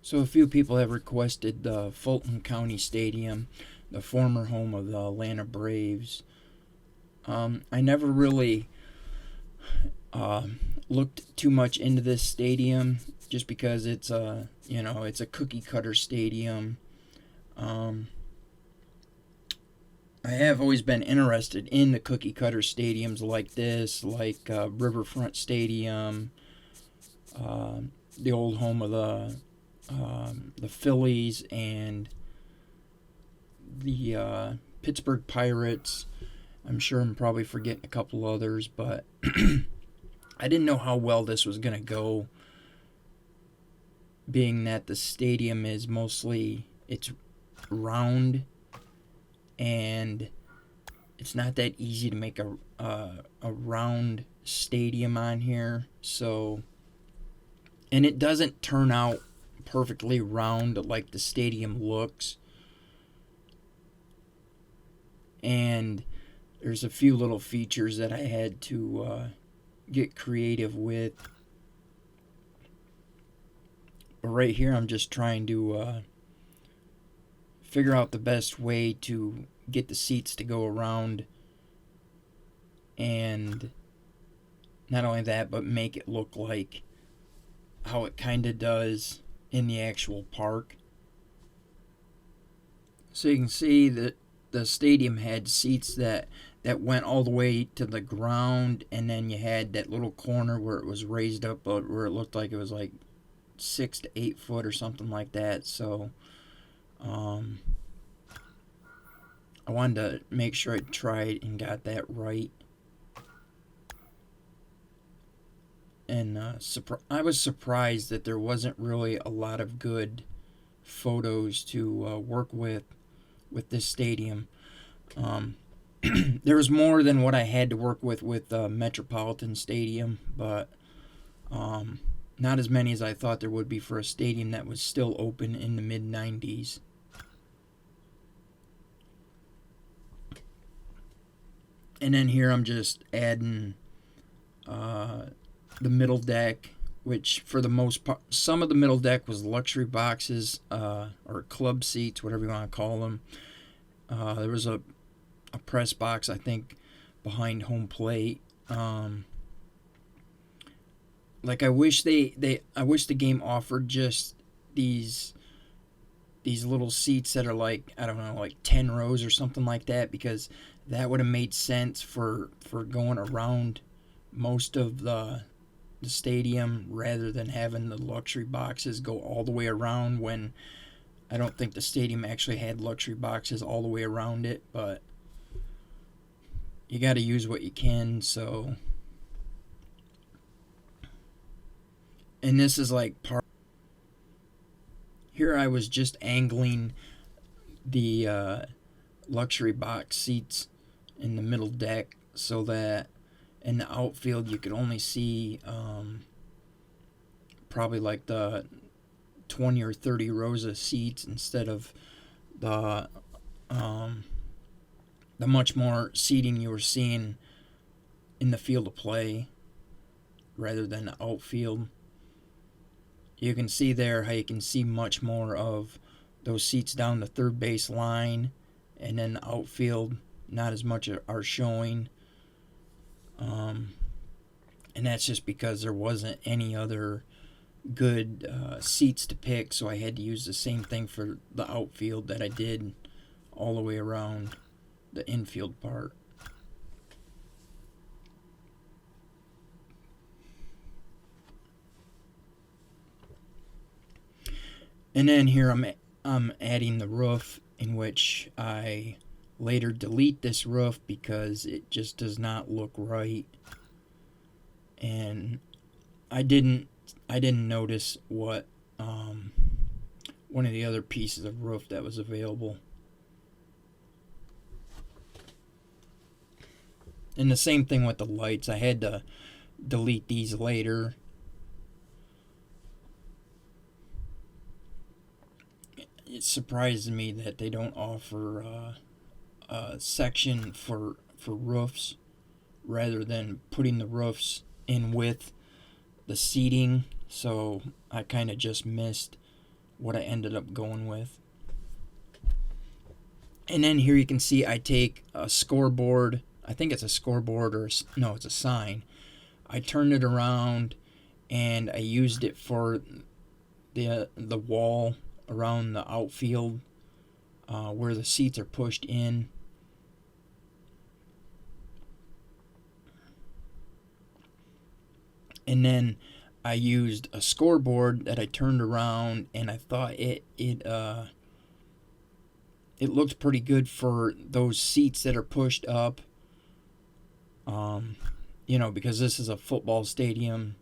So a few people have requested the Fulton County Stadium, the former home of the Atlanta Braves. I never really uh, looked too much into this stadium just because it's a cookie cutter stadium. Um, I have always been interested in the cookie cutter stadiums like this, like Riverfront Stadium, uh, the old home of the Phillies and the Pittsburgh Pirates. I'm sure I'm probably forgetting a couple others, but I didn't know how well this was going to go, being that the stadium is mostly it's round and it's not that easy to make a round stadium on here. So, and it doesn't turn out perfectly round like the stadium looks. And there's a few little features that I had to get creative with. But right here, I'm just trying to figure out the best way to get the seats to go around, and not only that, but make it look like how it kind of does in the actual park. So you can see that the stadium had seats that went all the way to the ground, and then you had that little corner where it was raised up, where it looked like it was like 6 to 8 foot or something like that. So I wanted to make sure I tried and got that right. And I was surprised that there wasn't really a lot of good photos to work with this stadium. There was more than what I had to work with Metropolitan Stadium, but not as many as I thought there would be for a stadium that was still open in the mid 90s. And then here I'm just adding the middle deck, which for the most part, some of the middle deck was luxury boxes or club seats, whatever you want to call them. There was a press box, I think, behind home plate. Like I wish I wish the game offered just these little seats that are like, I don't know, like 10 rows or something like that, because that would have made sense for going around most of the stadium rather than having the luxury boxes go all the way around, when I don't think the stadium actually had luxury boxes all the way around it. But you got to use what you can. So, and this is like part here I was just angling the luxury box seats in the middle deck so that in the outfield you could only see probably like the 20 or 30 rows of seats instead of the much more seating you were seeing in the field of play rather than the outfield. You can see there how you can see much more of those seats down the third base line, and then the outfield not as much are showing. And that's just because there wasn't any other good seats to pick, so I had to use the same thing for the outfield that I did all the way around the infield part. And then here I'm adding the roof, in which I later delete this roof because it just does not look right. And I didn't notice what one of the other pieces of roof that was available. And the same thing with the lights. I had to delete these later. It surprised me that they don't offer a section for roofs rather than putting the roofs in with the seating. So I kind of just missed what I ended up going with. And then here you can see I take a scoreboard. I think it's a scoreboard or no, it's a sign. I turned it around and I used it for the wall around the outfield where the seats are pushed in. And then I used a scoreboard that I turned around, and I thought it looked pretty good for those seats that are pushed up. Because this is a football stadium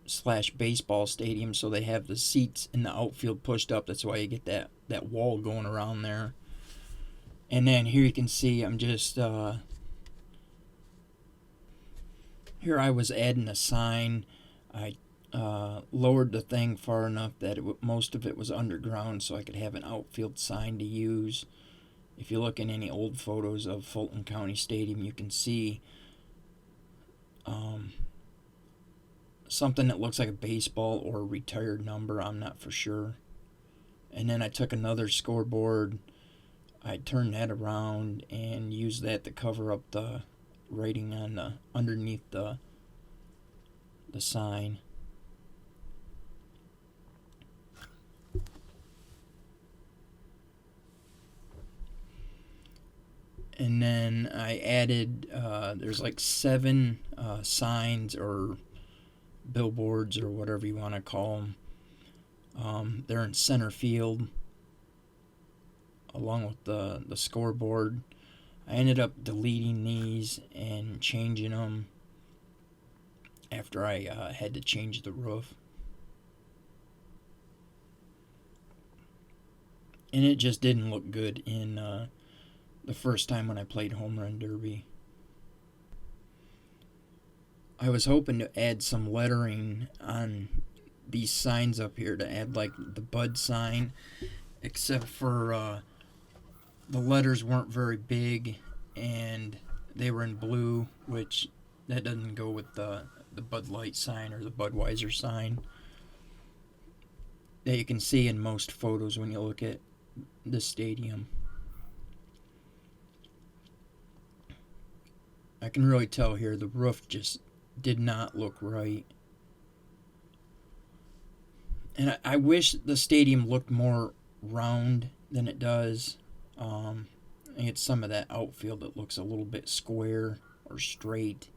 / baseball stadium, so they have the seats in the outfield pushed up. That's why you get that wall going around there. And then here you can see I'm just here I was adding a sign. I lowered the thing far enough that most of it was underground, so I could have an outfield sign to use. If you look in any old photos of Fulton County Stadium, you can see something that looks like a baseball or a retired number. I'm not for sure. And then I took another scoreboard. I turned that around and used that to cover up the writing on underneath the sign. And then I added, there's like 7 signs or billboards or whatever you want to call them. They're in center field along with the scoreboard. I ended up deleting these and changing them after I had to change the roof. And it just didn't look good in the first time when I played Home Run Derby. I was hoping to add some lettering on these signs up here to add like the Bud sign, except for the letters weren't very big and they were in blue, which that doesn't go with the Bud Light sign or the Budweiser sign that you can see in most photos when you look at the stadium. I can really tell here the roof just did not look right. And I wish the stadium looked more round than it does. It's some of that outfield that looks a little bit square or straight.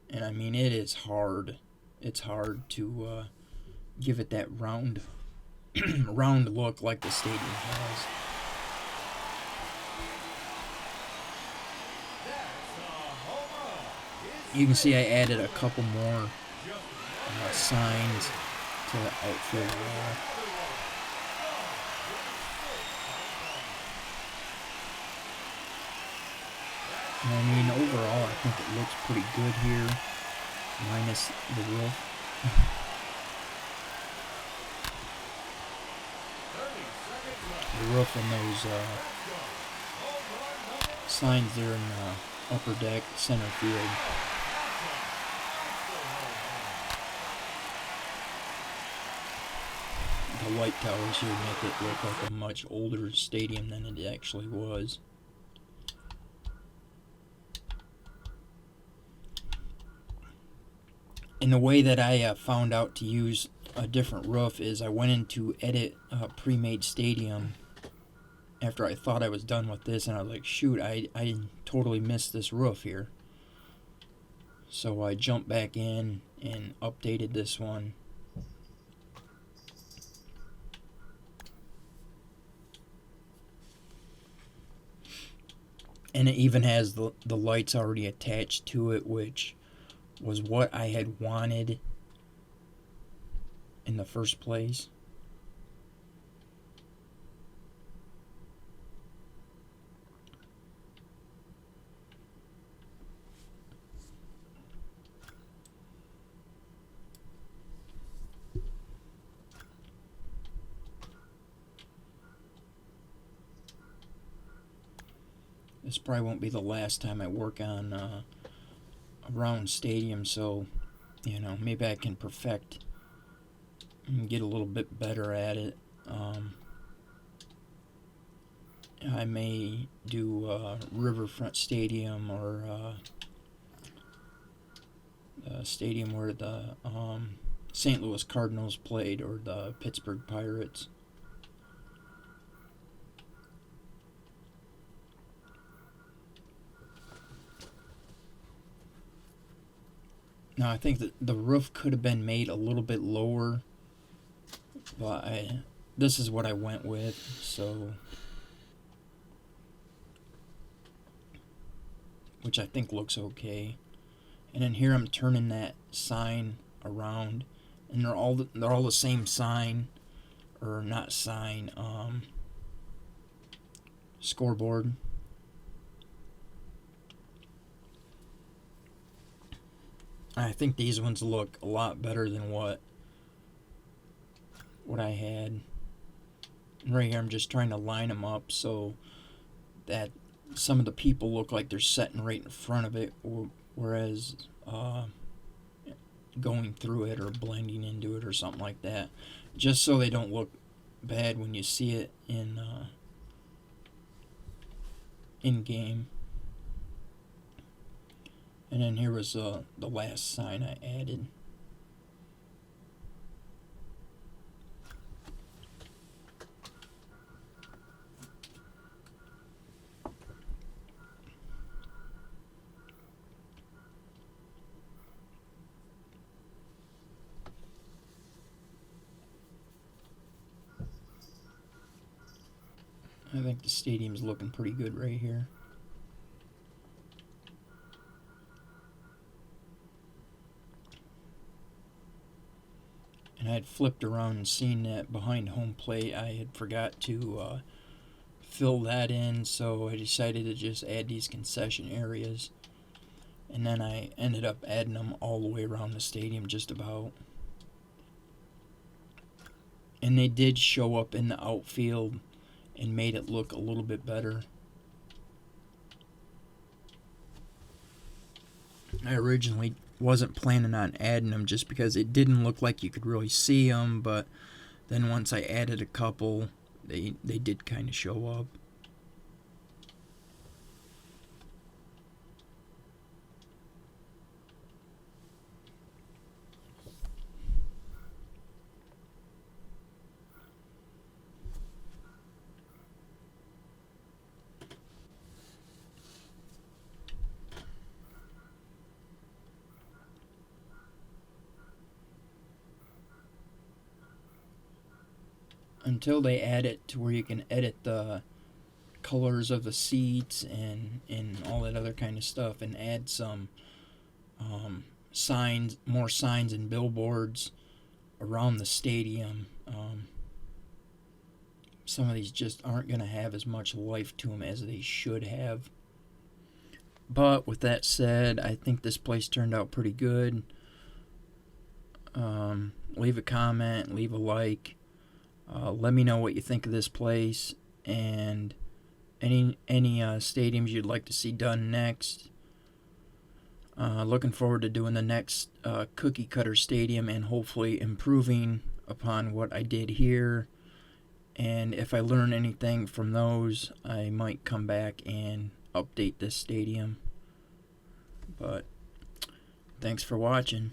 And I mean, it is hard. It's hard to give it that round look like the stadium has. You can see I added a couple more signs to the outfield wall. And I mean, overall, I think it looks pretty good here, minus the roof. The roof and those signs there in the upper deck, center field. The light towers here make it look like a much older stadium than it actually was. And the way that I found out to use a different roof is I went in to edit a pre-made stadium after I thought I was done with this, and I was like, shoot, I totally missed this roof here. So I jumped back in and updated this one. And it even has the lights already attached to it, which was what I had wanted in the first place. This probably won't be the last time I work on a round stadium, so, maybe I can perfect and get a little bit better at it I may do Riverfront Stadium or stadium where the St. Louis Cardinals played, or the Pittsburgh Pirates. Now I think that the roof could have been made a little bit lower, but this is what I went with, so, which I think looks okay. And then here I'm turning that sign around, and they're all the same sign, or not sign, scoreboard. I think these ones look a lot better than what I had. Right here I'm just trying to line them up so that some of the people look like they're sitting right in front of it, whereas going through it or blending into it or something like that, just so they don't look bad when you see it in game. And then here was the last sign I added. I think the stadium's looking pretty good right here. And I had flipped around and seen that behind home plate I had forgot to fill that in, so I decided to just add these concession areas. And then I ended up adding them all the way around the stadium just about. And they did show up in the outfield and made it look a little bit better. I originally wasn't planning on adding them just because it didn't look like you could really see them, but then once I added a couple, they did kind of show up. Until they add it to where you can edit the colors of the seats and all that other kind of stuff, and add some signs, more signs and billboards around the stadium. Some of these just aren't going to have as much life to them as they should have. But with that said, I think this place turned out pretty good. Leave a comment, leave a like. Let me know what you think of this place, and any stadiums you'd like to see done next. Looking forward to doing the next cookie cutter stadium and hopefully improving upon what I did here. And if I learn anything from those, I might come back and update this stadium. But thanks for watching.